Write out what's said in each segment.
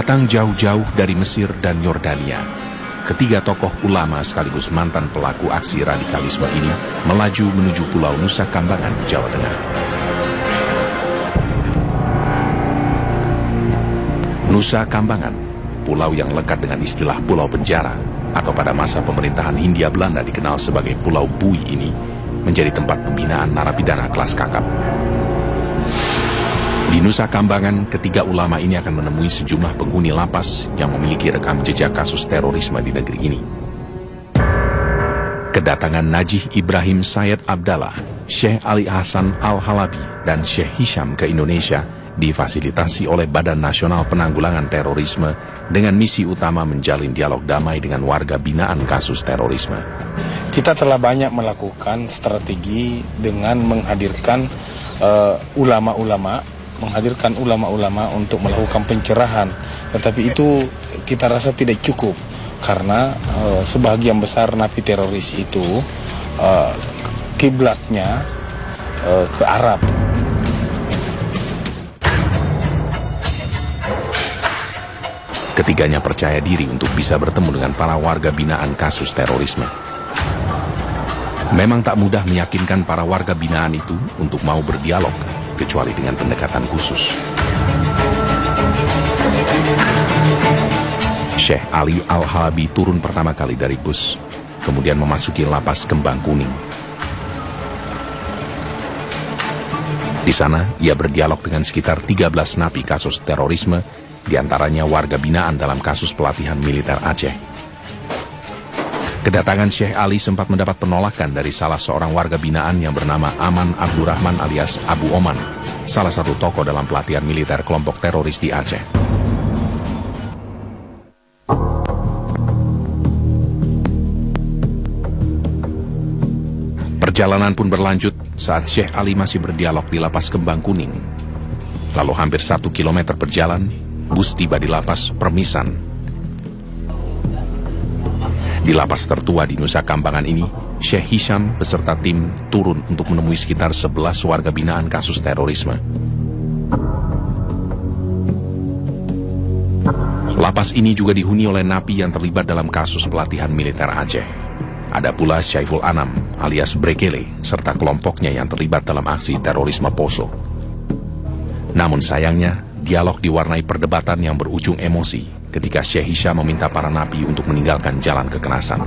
Datang jauh-jauh dari Mesir dan Yordania, ketiga tokoh ulama sekaligus mantan pelaku aksi radikalisme ini melaju menuju Pulau Nusa Kambangan, Jawa Tengah. Nusa Kambangan, pulau yang lekat dengan istilah Pulau Penjara, atau pada masa pemerintahan Hindia Belanda dikenal sebagai Pulau Bui ini, menjadi tempat pembinaan narapidana kelas kakap. Di Nusa Kambangan, ketiga ulama ini akan menemui sejumlah penghuni lapas yang memiliki rekam jejak kasus terorisme di negeri ini. Kedatangan Najih Ibrahim Said Abdallah, Syekh Ali Hasan Al-Halabi, dan Syekh Hisham ke Indonesia difasilitasi oleh Badan Nasional Penanggulangan Terorisme dengan misi utama menjalin dialog damai dengan warga binaan kasus terorisme. Kita telah banyak melakukan strategi dengan menghadirkan ulama-ulama untuk melakukan pencerahan, tetapi itu kita rasa tidak cukup karena sebagian besar napi teroris itu kiblatnya ke Arab. Ketiganya percaya diri untuk bisa bertemu dengan para warga binaan kasus terorisme. Memang tak mudah meyakinkan para warga binaan itu untuk mau berdialog, kecuali dengan pendekatan khusus. Syekh Ali Al-Halabi turun pertama kali dari bus, kemudian memasuki lapas Kembang Kuning. Di sana, ia berdialog dengan sekitar 13 napi kasus terorisme, diantaranya warga binaan dalam kasus pelatihan militer Aceh. Kedatangan Syekh Ali sempat mendapat penolakan dari salah seorang warga binaan yang bernama Aman Abdurrahman alias Abu Oman, salah satu tokoh dalam pelatihan militer kelompok teroris di Aceh. Perjalanan pun berlanjut saat Syekh Ali masih berdialog di lapas Kembang Kuning. Lalu hampir 1 kilometer berjalan, bus tiba di lapas Permisan. Di lapas tertua di Nusa Kambangan ini, Syekh Hisham beserta tim turun untuk menemui sekitar 11 warga binaan kasus terorisme. Lapas ini juga dihuni oleh napi yang terlibat dalam kasus pelatihan militer Aceh. Ada pula Syaiful Anam alias Brekele serta kelompoknya yang terlibat dalam aksi terorisme Poso. Namun sayangnya, dialog diwarnai perdebatan yang berujung emosi ketika Syekh Hisham meminta para napi untuk meninggalkan jalan kekerasan.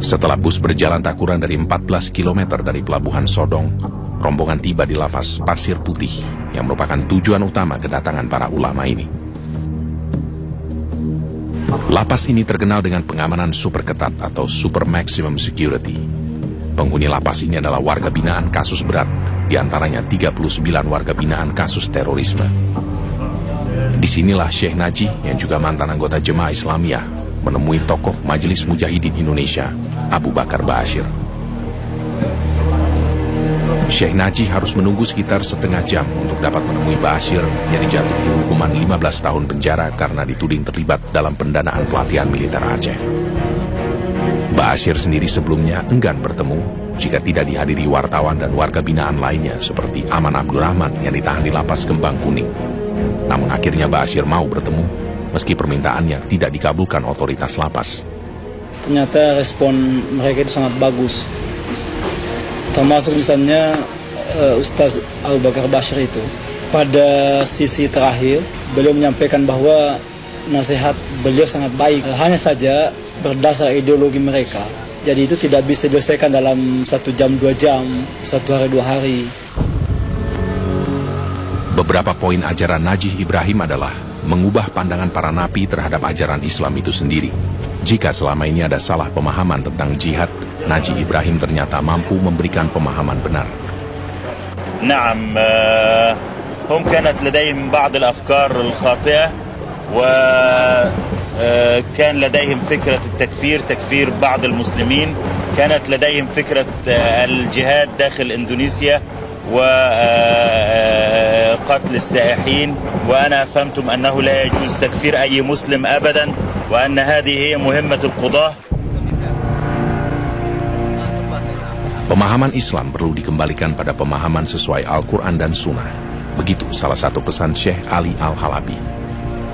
Setelah bus berjalan tak kurang dari 14 km dari Pelabuhan Sodong, rombongan tiba di lapas Pasir Putih yang merupakan tujuan utama kedatangan para ulama ini. Lapas ini terkenal dengan pengamanan super ketat atau super maximum security. Penghuni lapas ini adalah warga binaan kasus berat, diantaranya 39 warga binaan kasus terorisme. Disinilah Syekh Najih yang juga mantan anggota Jemaah Islamiyah menemui tokoh Majelis Mujahidin Indonesia, Abu Bakar Ba'asyir. Syekh Najih harus menunggu sekitar setengah jam untuk dapat menemui Ba'asyir yang dijatuhi hukuman 15 tahun penjara karena dituding terlibat dalam pendanaan pelatihan militer Aceh. Ba'asyir sendiri sebelumnya enggan bertemu jika tidak dihadiri wartawan dan warga binaan lainnya seperti Aman Abdurrahman yang ditahan di lapas Kembang Kuning. Namun akhirnya Ba'asyir mau bertemu meski permintaannya tidak dikabulkan otoritas lapas. Ternyata respon mereka itu sangat bagus. Termasuk misalnya Ustaz Abu Bakar Ba'asyir itu. Pada sisi terakhir, beliau menyampaikan bahwa nasihat beliau sangat baik. Hanya saja berdasar ideologi mereka. Jadi itu tidak bisa diselesaikan dalam 1 jam, 2 jam, 1 hari, 2 hari. Beberapa poin ajaran Najih Ibrahim adalah mengubah pandangan para napi terhadap ajaran Islam itu sendiri. Jika selama ini ada salah pemahaman tentang jihad, Najih Ibrahim ternyata mampu memberikan pemahaman benar. نعم هم كانت لديهم بعض الأفكار الخاطئة وكان لديهم فكرة التكفير تكفير بعض المسلمين كانت لديهم فكرة الجهاد داخل إندونيسيا وقتل السائحين وأنا فهمتم أنه لا يجوز تكفير أي مسلم أبدا وأن هذه هي مهمة القضاة. Pemahaman Islam perlu dikembalikan pada pemahaman sesuai Al-Quran dan Sunnah. Begitu salah satu pesan Syekh Ali Al-Halabi.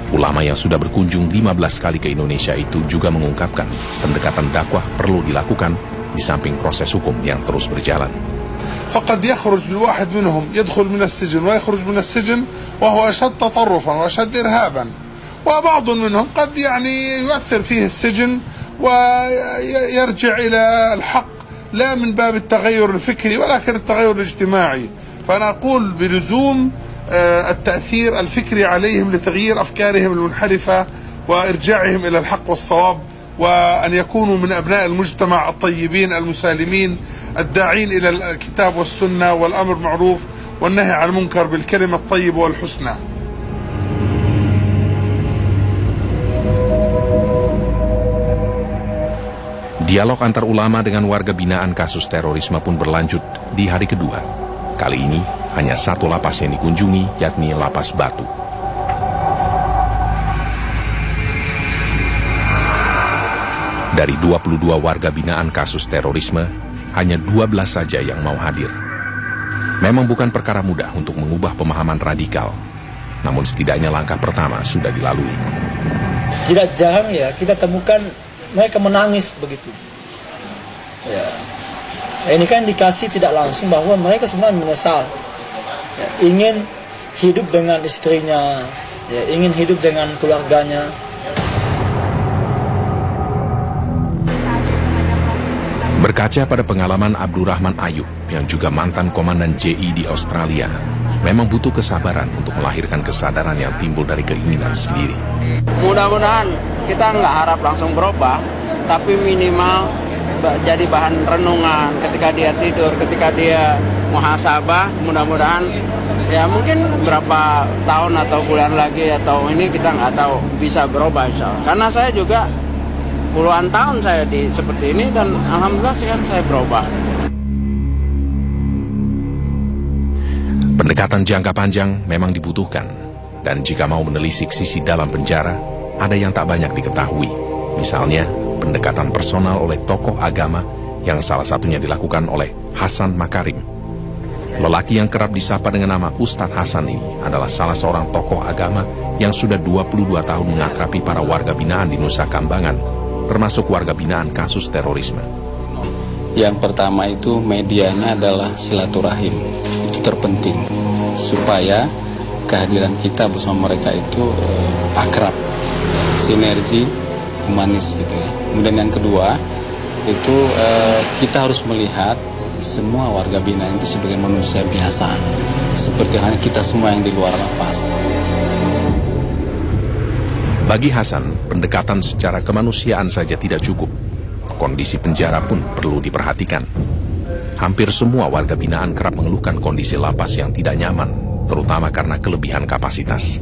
Ulama yang sudah berkunjung 15 kali ke Indonesia itu juga mengungkapkan pendekatan dakwah perlu dilakukan di samping proses hukum yang terus berjalan. فقد يخرج الواحد منهم يدخل من السجن ويخرج من السجن وهو أشد تطرفا وأشد إرهابا وبعض منهم قد يؤثر فيه السجن ويرجع إلى الحق لا من باب التغير الفكري ولكن التغير الاجتماعي فأنا أقول بلزوم التأثير الفكري عليهم لتغيير أفكارهم المنحرفة وإرجاعهم إلى الحق والصواب وأن يكونوا من أبناء المجتمع الطيبين المسالمين الداعين إلى الكتاب والسنة والأمر بالمعروف والنهي عن المنكر بالكلمة الطيبة والحسنى. Dialog antar ulama dengan warga binaan kasus terorisme pun berlanjut di hari kedua. Kali ini hanya satu lapas yang dikunjungi, yakni Lapas Batu. Dari 22 warga binaan kasus terorisme, hanya 12 saja yang mau hadir. Memang bukan perkara mudah untuk mengubah pemahaman radikal, namun setidaknya langkah pertama sudah dilalui. Tidak jarang ya kita temukan mereka menangis begitu. Ya. Ini kan indikasi tidak langsung bahwa mereka sebenarnya menyesal. Ya, ingin hidup dengan istrinya, ya, ingin hidup dengan keluarganya. Berkaca pada pengalaman Abdurrahman Ayub yang juga mantan komandan JI di Australia, memang butuh kesabaran untuk melahirkan kesadaran yang timbul dari keinginan sendiri. Mudah-mudahan kita nggak harap langsung berubah, tapi minimal jadi bahan renungan ketika dia tidur, ketika dia muhasabah. Mudah-mudahan ya mungkin berapa tahun atau bulan lagi atau ini kita nggak tahu bisa berubah insya Allah. Karena saya juga puluhan tahun saya seperti ini dan alhamdulillah sekarang saya berubah. Pendekatan jangka panjang memang dibutuhkan, dan jika mau menelisik sisi dalam penjara, ada yang tak banyak diketahui. Misalnya, pendekatan personal oleh tokoh agama yang salah satunya dilakukan oleh Hasan Makarim. Lelaki yang kerap disapa dengan nama Ustadz Hasan ini adalah salah seorang tokoh agama yang sudah 22 tahun mengakrabi para warga binaan di Nusa Kambangan, termasuk warga binaan kasus terorisme. Yang pertama itu medianya adalah silaturahim. Itu terpenting supaya kehadiran kita bersama mereka itu akrab, sinergi, humanis gitu ya. Kemudian yang kedua itu kita harus melihat semua warga binaan itu sebagai manusia biasa, seperti halnya kita semua yang di luar lapas. Bagi Hasan, pendekatan secara kemanusiaan saja tidak cukup. Kondisi penjara pun perlu diperhatikan. Hampir semua warga binaan kerap mengeluhkan kondisi lapas yang tidak nyaman, terutama karena kelebihan kapasitas.